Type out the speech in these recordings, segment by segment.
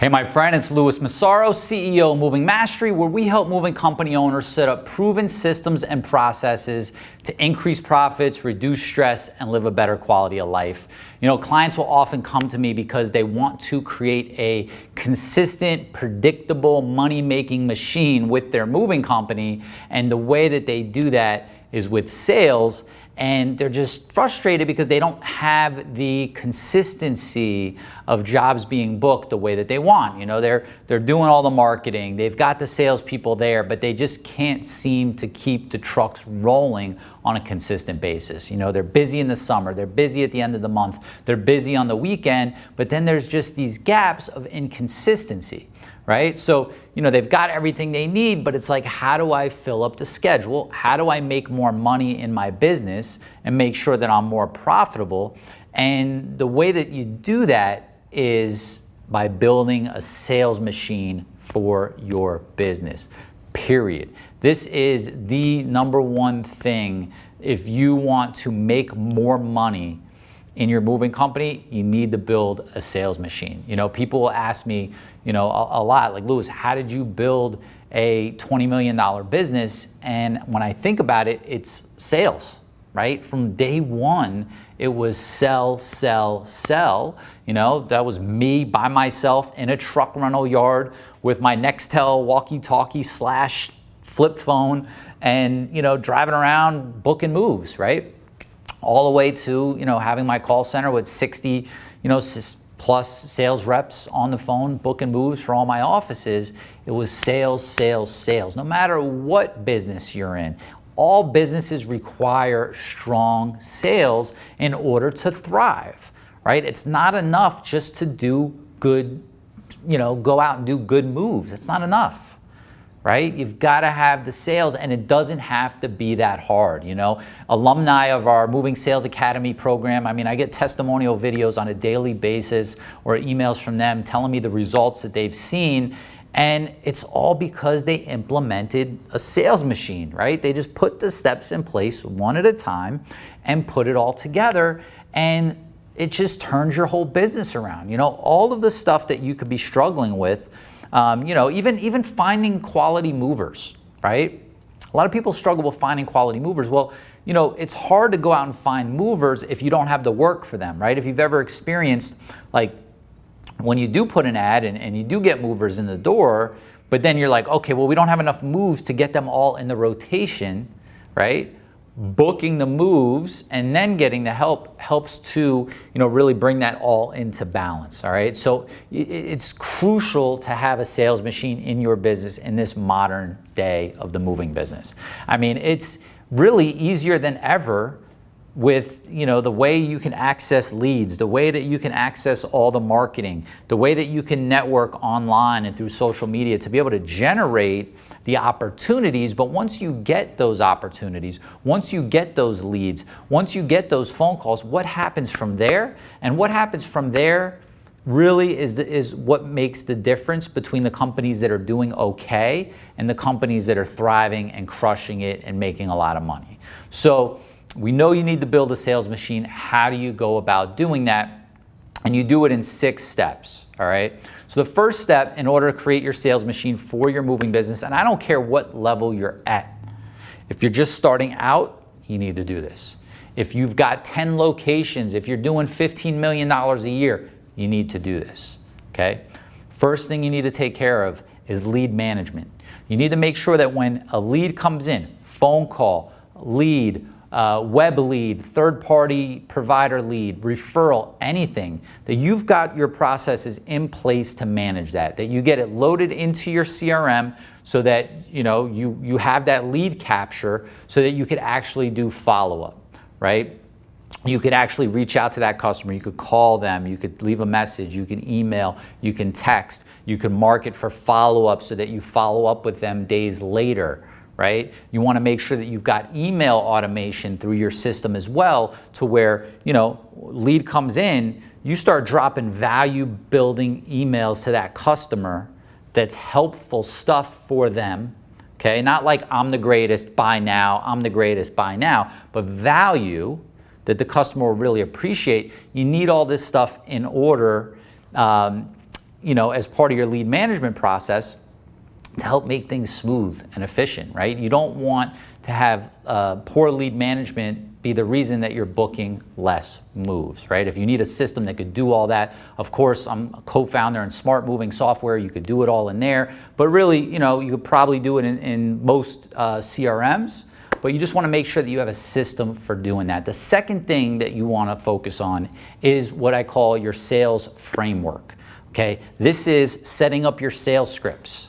Hey, my friend, it's Louis Massaro, CEO of Moving Mastery, where we help moving company owners set up proven systems and processes to increase profits, reduce stress, and live a better quality of life. You know, clients will often come to me because they want to create a consistent, predictable money-making machine with their moving company, and the way that they do that is with sales. And they're just frustrated because they don't have the consistency of jobs being booked the way that they want. You know, they're doing all the marketing, they've got the salespeople there, but they just can't seem to keep the trucks rolling on a consistent basis. You know, they're busy in the summer, they're busy at the end of the month, they're busy on the weekend, but then there's just these gaps of inconsistency. Right? So, you know, they've got everything they need, but it's like, how do I fill up the schedule? How do I make more money in my business and make sure that I'm more profitable? And the way that you do that is by building a sales machine for your business, period. This is the number one thing. If you want to make more money in your moving company, you need to build a sales machine. You know, people will ask me, you know, a lot, like, Louis, how did you build a $20 million business? And when I think about it, it's sales, right? From day one, it was sell, sell, sell. You know, that was me by myself in a truck rental yard with my Nextel walkie-talkie / flip phone and, you know, driving around booking moves, right? All the way to, you know, having my call center with 60, you know, plus sales reps on the phone booking moves for all my offices. It was sales, sales, sales. No matter what business you're in, all businesses require strong sales in order to thrive, right? It's not enough just to do good, you know, go out and do good moves. It's not enough. Right? You've got to have the sales, and it doesn't have to be that hard. You know, alumni of our Moving Sales Academy program, I mean, I get testimonial videos on a daily basis or emails from them telling me the results that they've seen. And it's all because they implemented a sales machine, right? They just put the steps in place one at a time and put it all together. And it just turns your whole business around. You know, all of the stuff that you could be struggling with, you know, even finding quality movers, right? A lot of people struggle with finding quality movers. Well, you know, it's hard to go out and find movers if you don't have the work for them, right? If you've ever experienced, like, when you do put an ad and you do get movers in the door, but then you're like, okay, well, we don't have enough moves to get them all in the rotation, right? Booking the moves and then getting the help helps to, you know, really bring that all into balance. All right. So it's crucial to have a sales machine in your business in this modern day of the moving business. I mean, it's really easier than ever with, you know, the way you can access leads, the way that you can access all the marketing, the way that you can network online and through social media to be able to generate the opportunities. But once you get those opportunities, once you get those leads, once you get those phone calls, what happens from there? And what happens from there really is what makes the difference between the companies that are doing okay and the companies that are thriving and crushing it and making a lot of money. So we know you need to build a sales machine. How do you go about doing that? And you do it in 6 steps, all right? So the first step in order to create your sales machine for your moving business, and I don't care what level you're at. If you're just starting out, you need to do this. If you've got 10 locations, if you're doing $15 million a year, you need to do this, okay? First thing you need to take care of is lead management. You need to make sure that when a lead comes in, phone call, lead, web lead, third-party provider lead, referral, anything, that you've got your processes in place to manage that you get it loaded into your CRM so that, you know, you have that lead capture so that you could actually do follow-up, right? You could actually reach out to that customer. You could call them. You could leave a message. You can email. You can text. You can market for follow-up so that you follow up with them days later. Right? You want to make sure that you've got email automation through your system as well, to where, you know, lead comes in, you start dropping value building emails to that customer that's helpful stuff for them. Okay? Not like I'm the greatest, buy now, I'm the greatest, buy now, but value that the customer will really appreciate. You need all this stuff in order as part of your lead management process to help make things smooth and efficient, right? You don't want to have poor lead management be the reason that you're booking less moves, right? If you need a system that could do all that, of course, I'm a co-founder in Smart Moving Software. You could do it all in there, but really, you could probably do it in most CRMs, but you just want to make sure that you have a system for doing that. The second thing that you want to focus on is what I call your sales framework, okay? This is setting up your sales scripts.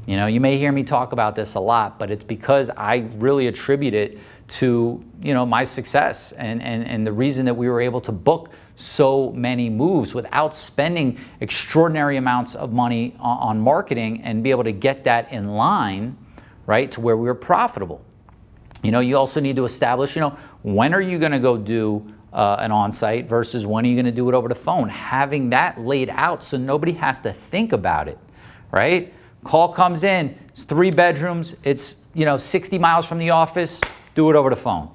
You may hear me talk about this a lot, but it's because I really attribute it to, my success and the reason that we were able to book so many moves without spending extraordinary amounts of money on marketing and be able to get that in line, right, to where we were profitable. You also need to establish, when are you going to go do an on-site versus when are you going to do it over the phone? Having that laid out so nobody has to think about it, right? Call comes in, it's 3 bedrooms, it's 60 miles from the office, do it over the phone,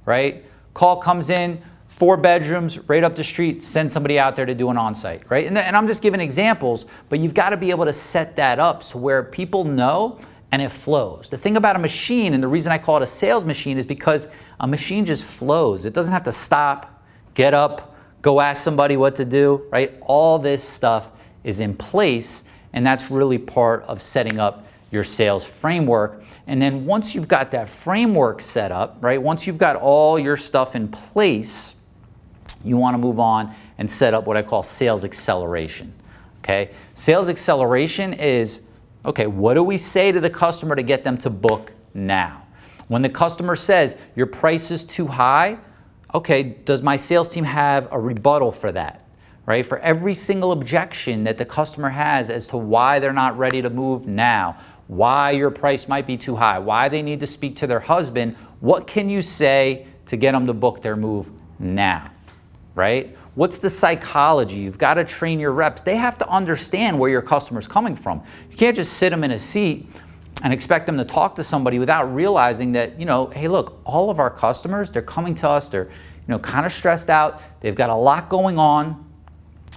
right? Call comes in, 4 bedrooms, right up the street, send somebody out there to do an on-site, right? And I'm just giving examples, but you've got to be able to set that up so where people know and it flows. The thing about a machine, and the reason I call it a sales machine, is because a machine just flows. It doesn't have to stop, get up, go ask somebody what to do, right? All this stuff is in place, and that's really part of setting up your sales framework. And then once you've got that framework set up, right, once you've got all your stuff in place, you want to move on and set up what I call sales acceleration, okay? Sales acceleration is, okay, what do we say to the customer to get them to book now? When the customer says, your price is too high, okay, does my sales team have a rebuttal for that? Right? For every single objection that the customer has as to why they're not ready to move now, why your price might be too high, why they need to speak to their husband, what can you say to get them to book their move now, right? What's the psychology? You've got to train your reps. They have to understand where your customer's coming from. You can't just sit them in a seat and expect them to talk to somebody without realizing that, hey, look, all of our customers, they're coming to us, they're, kind of stressed out, they've got a lot going on,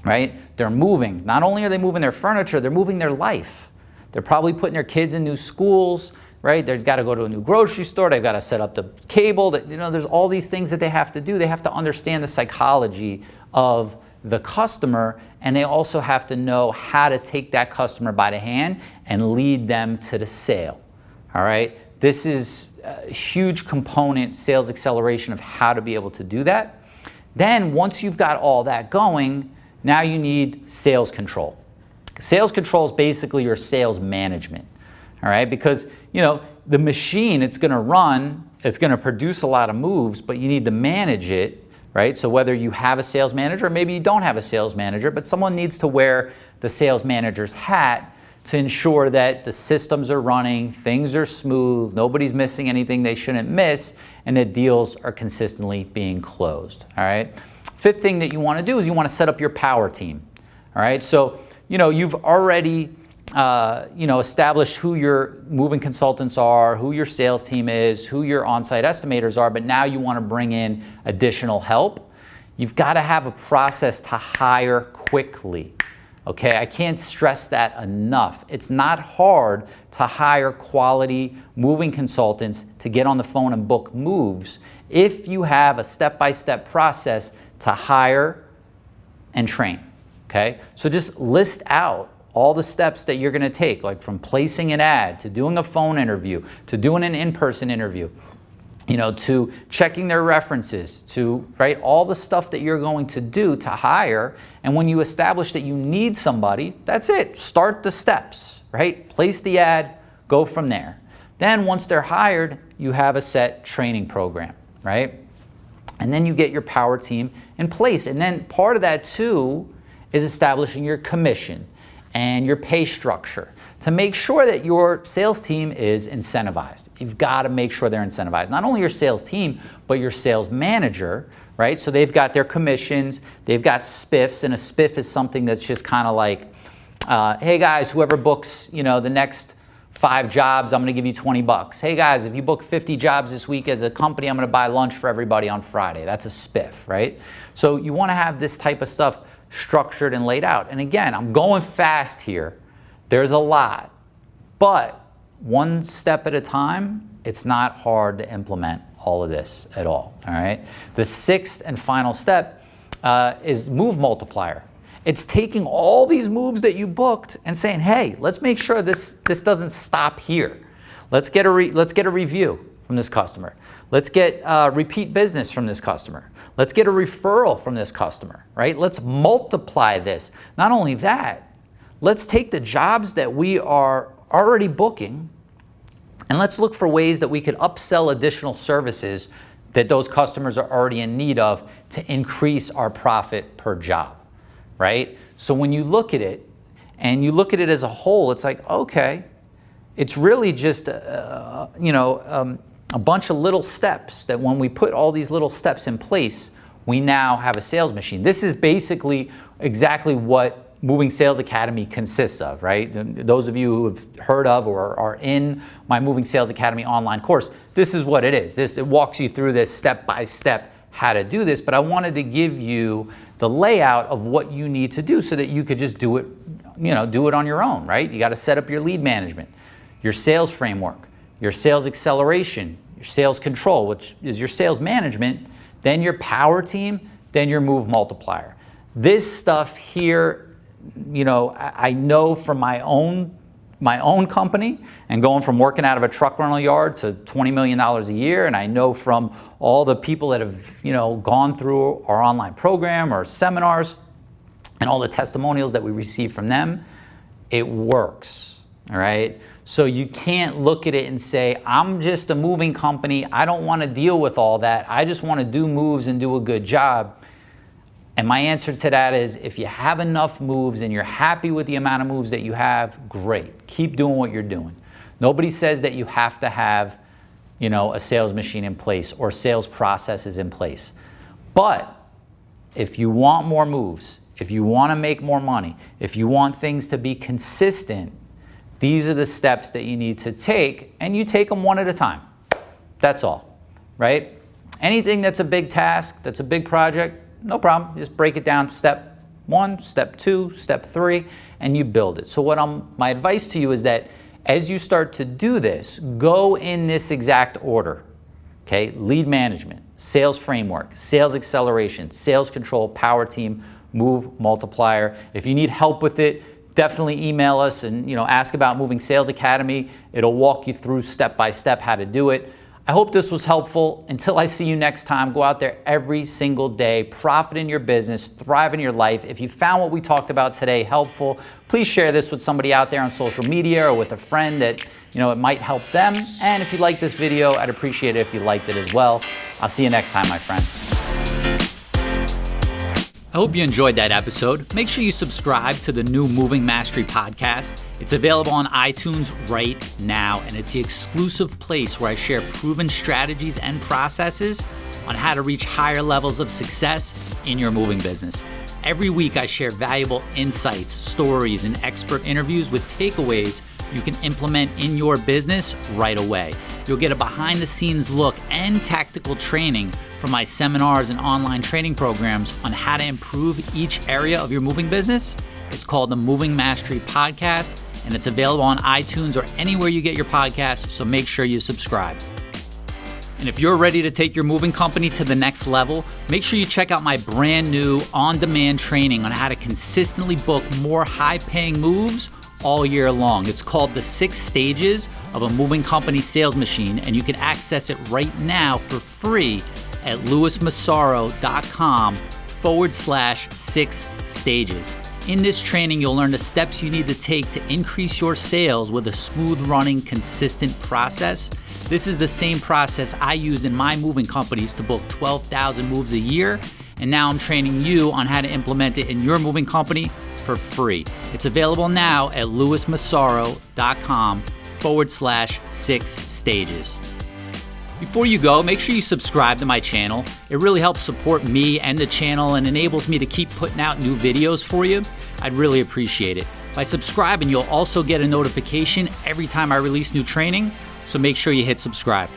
right? They're moving. Not only are they moving their furniture, they're moving their life. They're probably putting their kids in new schools, right? They've got to go to a new grocery store. They've got to set up the cable. There's all these things that they have to do. They have to understand the psychology of the customer, and they also have to know how to take that customer by the hand and lead them to the sale, all right? This is a huge component, sales acceleration, of how to be able to do that. Then once you've got all that going, now you need sales control. Sales control is basically your sales management, all right? Because, the machine, it's going to run, it's going to produce a lot of moves, but you need to manage it, right? So whether you have a sales manager, or maybe you don't have a sales manager, but someone needs to wear the sales manager's hat to ensure that the systems are running, things are smooth, nobody's missing anything they shouldn't miss, and that deals are consistently being closed, all right? Fifth thing that you want to do is you want to set up your power team, all right? So, you've already, established who your moving consultants are, who your sales team is, who your on-site estimators are, but now you want to bring in additional help. You've got to have a process to hire quickly, okay? I can't stress that enough. It's not hard to hire quality moving consultants to get on the phone and book moves if you have a step-by-step process to hire and train, okay? So just list out all the steps that you're going to take, like from placing an ad to doing a phone interview, to doing an in-person interview, to checking their references, to, right, all the stuff that you're going to do to hire. And when you establish that you need somebody, that's it. Start the steps, right? Place the ad, go from there. Then once they're hired, you have a set training program, right? And then you get your power team in place. And then part of that too is establishing your commission and your pay structure to make sure that your sales team is incentivized. You've got to make sure they're incentivized. Not only your sales team, but your sales manager, right? So they've got their commissions, they've got spiffs, and a spiff is something that's just kind of like, hey guys, whoever books, the next 5 jobs, I'm going to give you $20. Hey guys, if you book 50 jobs this week as a company, I'm going to buy lunch for everybody on Friday. That's a spiff, right? So you want to have this type of stuff structured and laid out. And again, I'm going fast here. There's a lot, but one step at a time, it's not hard to implement all of this at all right? The sixth and final step is move multiplier. It's taking all these moves that you booked and saying, hey, let's make sure this doesn't stop here. Let's get a review from this customer. Let's get repeat business from this customer. Let's get a referral from this customer, right? Let's multiply this. Not only that, let's take the jobs that we are already booking and let's look for ways that we could upsell additional services that those customers are already in need of to increase our profit per job, right? So when you look at it and you look at it as a whole, it's like, okay, it's really just a bunch of little steps that when we put all these little steps in place, we now have a sales machine. This is basically exactly what Moving Sales Academy consists of, right? Those of you who have heard of or are in my Moving Sales Academy online course, this is what it is. It walks you through this step by step how to do this, but I wanted to give you the layout of what you need to do so that you could just do it on your own, right? You got to set up your lead management, your sales framework, your sales acceleration, your sales control, which is your sales management, then your power team, then your move multiplier. This stuff here, I know from my own company and going from working out of a truck rental yard to $20 million a year, and I know from all the people that have gone through our online program or seminars and all the testimonials that we receive from them, it works, all right? So you can't look at it and say, I'm just a moving company, I don't want to deal with all that, I just want to do moves and do a good job. And my answer to that is, if you have enough moves and you're happy with the amount of moves that you have, great. Keep doing what you're doing. Nobody says that you have to have, a sales machine in place or sales processes in place. But if you want more moves, if you want to make more money, if you want things to be consistent, these are the steps that you need to take, and you take them one at a time. That's all, right? Anything that's a big task, that's a big project, no problem. Just break it down step 1, step 2, step 3, and you build it. So my advice to you is that as you start to do this, go in this exact order. Okay? Lead management, sales framework, sales acceleration, sales control, power team, move multiplier. If you need help with it, definitely email us and ask about Moving Sales Academy. It'll walk you through step by step how to do it. I hope this was helpful. Until I see you next time, go out there every single day, profit in your business, thrive in your life. If you found what we talked about today helpful, please share this with somebody out there on social media or with a friend that it might help them. And if you like this video, I'd appreciate it if you liked it as well. I'll see you next time, my friend. I hope you enjoyed that episode. Make sure you subscribe to the new Moving Mastery podcast. It's available on iTunes right now, and it's the exclusive place where I share proven strategies and processes on how to reach higher levels of success in your moving business. Every week, I share valuable insights, stories, and expert interviews with takeaways you can implement in your business right away. You'll get a behind-the-scenes look and tactical training from my seminars and online training programs on how to improve each area of your moving business. It's called the Moving Mastery Podcast, and it's available on iTunes or anywhere you get your podcasts, so make sure you subscribe. And if you're ready to take your moving company to the next level, make sure you check out my brand new on-demand training on how to consistently book more high-paying moves all year long. It's called the 6 Stages of a Moving Company Sales Machine, and you can access it right now for free at lewismassaro.com/6 stages. In this training, you'll learn the steps you need to take to increase your sales with a smooth running, consistent process. This is the same process I use in my moving companies to book 12,000 moves a year, and now I'm training you on how to implement it in your moving company for free. It's available now at lewismassaro.com/6 stages. Before you go, make sure you subscribe to my channel. It really helps support me and the channel and enables me to keep putting out new videos for you. I'd really appreciate it. By subscribing, you'll also get a notification every time I release new training, so make sure you hit subscribe.